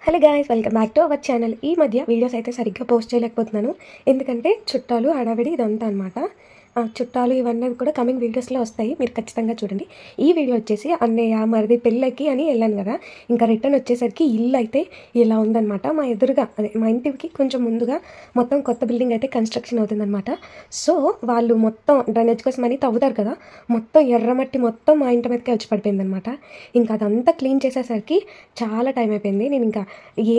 Hello guys, welcome back to our channel. ఈ మధ్య videos అయితే సరిగ్గా పోస్ట్ చేయలేకపోతున్నాను. ఎందుకంటే చుట్టాలు హడావిడి ఇదంతా అనమాట. చుట్టాలు ఇవన్నీ కూడా కమింగ్ వీడియోస్లో వస్తాయి, మీరు ఖచ్చితంగా చూడండి. ఈ వీడియో వచ్చేసి అన్నయ్య మరిది పెళ్ళికి అని వెళ్ళాను కదా, ఇంకా రిటర్న్ వచ్చేసరికి ఇల్లు అయితే ఇలా ఉందన్నమాట. మా ఎదురుగా అదే మా ఇంటికి కొంచెం ముందుగా మొత్తం కొత్త బిల్డింగ్ అయితే కన్స్ట్రక్షన్ అవుతుందన్నమాట. సో వాళ్ళు మొత్తం డ్రైనేజ్ కోసం అని తవ్వుతారు కదా, మొత్తం ఎర్రమట్టి మొత్తం మా ఇంటి మీదకే వచ్చి పడిపోయిందనమాట. ఇంకా అదంతా క్లీన్ చేసేసరికి చాలా టైం అయిపోయింది. నేను ఇంకా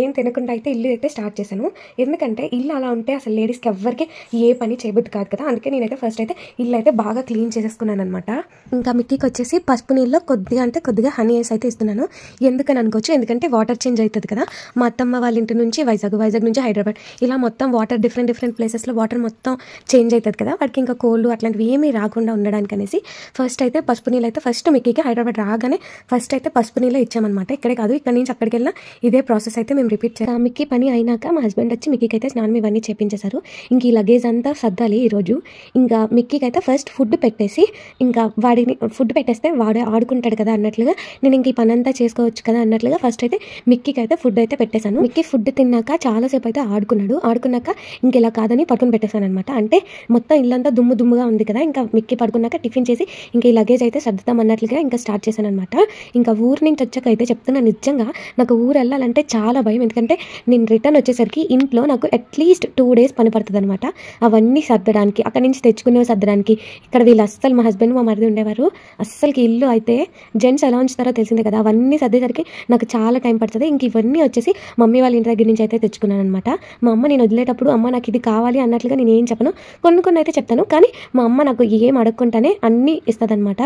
ఏం తినకుండా అయితే ఇల్లు అయితే స్టార్ట్ చేశాను. ఎందుకంటే ఇల్లు అలా ఉంటే అసలు లేడీస్కి ఎవ్వరికి ఏ పని చేయబుద్ది కాదు కదా. అందుకే నేనైతే ఫస్ట్ అయితే ఇల్లు అయితే బాగా క్లీన్ చేసేసుకున్నాను అనమాట. ఇంకా మిక్కీకి వచ్చేసి పసుపు నీళ్ళలో కొద్దిగా హనీ వేసి అయితే ఇస్తున్నాను. ఎందుకని అనుకోవచ్చు, ఎందుకంటే వాటర్ చేంజ్ అవుతుంది కదా. మా అత్తమ్మ వాళ్ళ ఇంటి నుంచి వైజాగ్ నుంచి హైదరాబాద్, ఇలా మొత్తం వాటర్ డిఫరెంట్ ప్లేసెస్లో వాటర్ మొత్తం చేంజ్ అవుతుంది కదా. వాడికి ఇంకా కోల్డ్ అట్లాంటివి ఏమీ రాకుండా ఉండడానికి అనేసి ఫస్ట్ అయితే పసుపు నీళ్ళు అయితే ఫస్ట్ మిక్కీకి హైదరాబాద్ రాగానే ఫస్ట్ అయితే పసుపు నీళ్ళే ఇచ్చామన్నమాట. ఇక్కడే కాదు, ఇక్కడ నుంచి అక్కడికి వెళ్ళినా ఇదే ప్రాసెస్ అయితే మేము రిపీట్ చేస్తాం. మిక్కీ పని అయినాక మా హస్బెండ్ వచ్చి మిక్కీకి అయితే స్నానం ఇవన్నీ చేపించేశారు. ఇంక ఈ లగేజ్ అంతా సర్దాలి ఈరోజు. ఇంకా మిక్కీకి అయితే ఫస్ట్ ఫుడ్ పెట్టేసి, ఇంకా వాడిని ఫుడ్ పెట్టేస్తే వాడు ఆడుకుంటాడు కదా అన్నట్లుగా, నేను ఇంక ఈ పని అంతా చేసుకోవచ్చు కదా అన్నట్లుగా ఫస్ట్ అయితే మిక్కీకి అయితే ఫుడ్ అయితే పెట్టేశాను. మిక్కీ ఫుడ్ తిన్నాక చాలాసేపు అయితే ఆడుకున్నాక ఇంక ఇలా కాదని పట్టుకుని పెట్టేశాను అనమాట. అంటే మొత్తం ఇల్లంతా దుమ్ముగా ఉంది కదా, ఇంకా మిక్కీ పడుకున్నాక టిఫిన్ చేసి ఇంకా ఈ లగేజ్ అయితే సర్దుతాం అన్నట్లుగా ఇంకా స్టార్ట్ చేశాను అనమాట. ఇంకా ఊరు నుంచి వచ్చాక అయితే చెప్తున్నా, నిజంగా నాకు ఊరు వెళ్ళాలంటే చాలా భయం. ఎందుకంటే నేను రిటర్న్ వచ్చేసరికి ఇంట్లో నాకు అట్లీస్ట్ 2 days పని పడుతుంది అనమాట. అవన్నీ సర్దడానికి, అక్కడి నుంచి తెచ్చుకునేవి సర్దడానికి. ఇక్కడ వీళ్ళు అస్సలు, మా హస్బెండ్ మా మరిది ఉండేవారు, అస్సలకి ఇల్లు అయితే జెంట్స్ ఎలా ఉంచుతారో తెలిసిందే కదా, అవన్నీ సర్దేసరికి నాకు చాలా టైం పడుతుంది. ఇంక ఇవన్నీ వచ్చేసి మమ్మీ వాళ్ళ ఇంటి దగ్గర నుంచి అయితే తెచ్చుకున్నాను అనమాట. మా అమ్మ నేను వదిలేటప్పుడు అమ్మ నాకు ఇది కావాలి అన్నట్లుగా నేను ఏం చెప్పను, కొన్ని అయితే చెప్తాను, కానీ మా అమ్మ నాకు ఏం అడగకుండానే అన్నీ ఇస్తుందన్నమాట.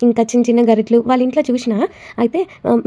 ఇంకా చిన్న గరిట్లు వాళ్ళ ఇంట్లో చూసినా అయితే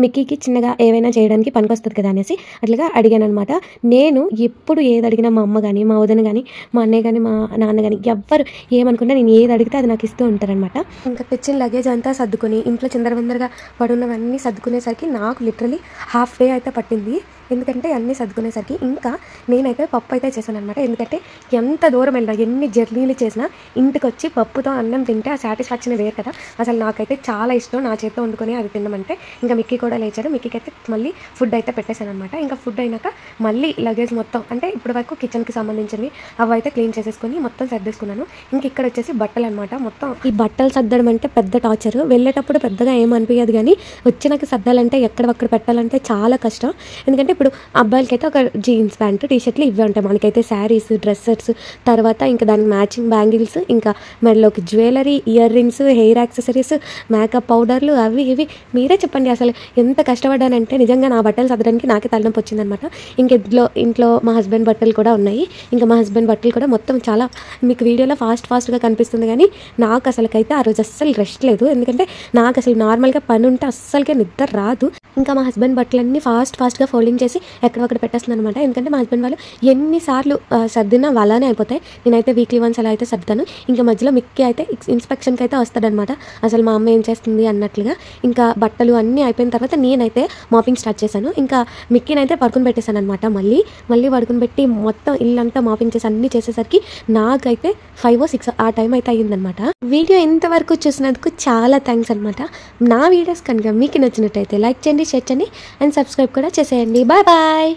మిక్కీకి చిన్నగా ఏవైనా చేయడానికి పనికొస్తుంది కదా అనేసి అట్లాగా అడిగాను అనమాట. నేను ఎప్పుడు ఏది అడిగినా మా అమ్మ కానీ, మా వదిన కానీ, మా అన్నయ్య కానీ, మా నాన్న కానీ ఎవ్వరు ఏమనుకున్నా నేను ఏది అడిగితే అది నాకు ఇస్తూ ఉంటారనమాట. ఇంకా తెచ్చిన లగేజ్ అంతా సర్దుకొని ఇంట్లో చిందరవందరగా పడున్నవన్నీ సర్దుకునేసరికి నాకు లిటరలీ హాఫ్ డే అయితే పట్టింది. ఎందుకంటే అన్నీ సర్దుకునేసరికి ఇంకా నేనైతే పప్పు అయితే చేశాను అనమాట. ఎందుకంటే ఎంత దూరం వెళ్ళా, ఎన్ని జర్నీలు చేసినా ఇంటికి వచ్చి పప్పుతో అన్నం తింటే ఆ సాటిస్ఫాక్షన్ వేరు కదా. అసలు నాకైతే చాలా ఇష్టం నా చేతితో వండుకొని అది తినమంటే. ఇంకా మిక్కీ కూడా లేచాడు, మిక్కీకి అయితే మళ్ళీ ఫుడ్ అయితే పెట్టేశాను అనమాట. ఇంకా ఫుడ్ అయినాక మళ్ళీ లగేజ్ మొత్తం, అంటే ఇప్పుడు వరకు కిచెన్కి సంబంధించినవి అవి అయితే క్లీన్ చేసేసుకొని మొత్తం సర్దేసుకున్నాను. ఇంక ఇక్కడ వచ్చేసి బట్టలు అనమాట. మొత్తం ఈ బట్టలు సర్దడం అంటే పెద్ద టార్చర్. వెళ్ళేటప్పుడు పెద్దగా ఏమనిపించదు, కానీ వచ్చినాక సర్దాలంటే ఎక్కడొక్కడ పెట్టాలంటే చాలా కష్టం. ఎందుకంటే ఇప్పుడు అబ్బాయిలకి అయితే ఒక జీన్స్ ప్యాంటు, టీషర్ట్లు ఇవే ఉంటాయి, మనకైతే శారీస్, డ్రెస్సెస్, తర్వాత ఇంకా దానికి మ్యాచింగ్ బ్యాంగిల్స్, ఇంకా మెడలోకి jewellery, ear rings, hair accessories, makeup పౌడర్లు, అవి ఇవి మీరే చెప్పండి అసలు ఎంత కష్టపడ్డానంటే. నిజంగా నా బట్టలు సర్దడానికి నాకే తలనొప్పి వచ్చిందనమాట. ఇంక ఇంట్లో మా హస్బెండ్ బట్టలు కూడా ఉన్నాయి. ఇంకా మా హస్బెండ్ బట్టలు కూడా మొత్తం చాలా మీకు వీడియోలో ఫాస్ట్గా కనిపిస్తుంది, కానీ నాకు అసలుకైతే ఆ రోజు అస్సలు రెస్ట్ లేదు. ఎందుకంటే నాకు అసలు నార్మల్గా పని ఉంటే అస్సలకే నిద్ర రాదు. ఇంకా మా హస్బెండ్ బట్టలన్నీ ఫాస్ట్గా ఫోల్డింగ్ చేసి ఎక్కడొక్కడ పెట్టేస్తుంది అనమాట. ఎందుకంటే మా హస్బెండ్ వాళ్ళు ఎన్నిసార్లు సర్దినా వాళ్ళనే అయిపోతాయి. నేనైతే వీక్లీ వన్స్ అలా అయితే సర్దుతాను. ఇంకా మధ్యలో మిక్కీ అయితే ఇన్స్పెక్షన్కి అయితే వస్తాడనమాట, అసలు మా అమ్మ ఏం చేస్తుంది అన్నట్లుగా. ఇంకా బట్టలు అన్నీ అయిపోయిన తర్వాత నేనైతే మాపింగ్ స్టార్ట్ చేశాను. ఇంకా మిక్కీనైతే పడుకుని పెట్టేశాను అనమాట. మళ్ళీ పడుకుని పెట్టి మొత్తం ఇల్లంతా మాపింగ్ చేసి అన్నీ చేసేసరికి నాకైతే 5 or 6 ఆ టైం అయితే అయ్యిందనమాట. వీడియో ఇంతవరకు చూసినందుకు చాలా థ్యాంక్స్ అనమాట. నా వీడియోస్ కనుక మీకు నచ్చినట్టయితే లైక్ చేయండి, షేర్ చేయండి అండ్ సబ్స్క్రైబ్ కూడా చేసేయండి. బాయ్.